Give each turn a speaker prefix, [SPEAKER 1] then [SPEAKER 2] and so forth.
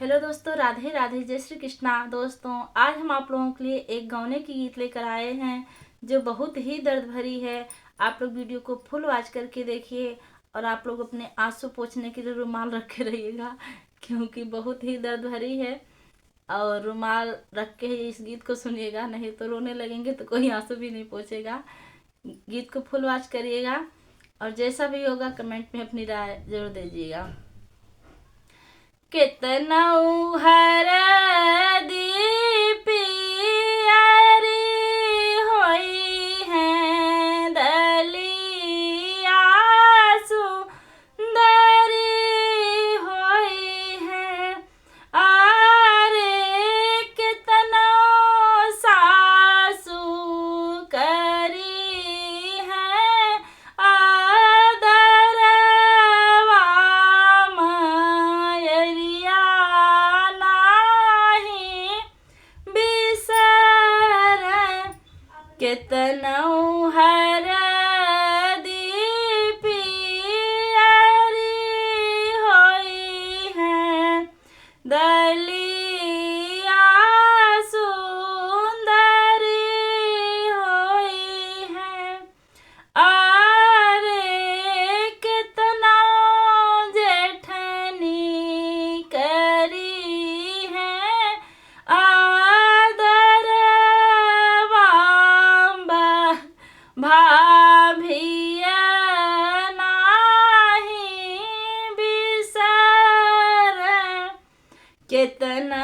[SPEAKER 1] Hello दोस्तों, राधे राधे, जय श्री कृष्णा। दोस्तों, आज हम आप लोगों के लिए एक गाने की गीत लेकर आए हैं जो बहुत ही दर्द भरी है। आप लोग वीडियो को फुल वॉच करके देखिए और आप लोग अपने आंसू पोंछने के लिए रुमाल रखे रहिएगा क्योंकि बहुत ही दर्द भरी है। और रुमाल रख के ही इस गीत को सुनिएगा, नहीं तो रोने लगेंगे तो कोई आंसू भी नहीं पोंछेगा। गीत को फुल वॉच करिएगा और जैसा भी होगा कमेंट में अपनी राय जरूर दीजिएगा। कितना हर दीपियारी होई है दलिया सुंदरी होई है। आरे कितना सासू करी है आदरवा मायरिया नाही बिसर। कितना हर दीपियारी होई है दलिया सुंदरी होई है। आरे कितना जेठनी करी है आदरवा भाभिया नाही बिसर। कितना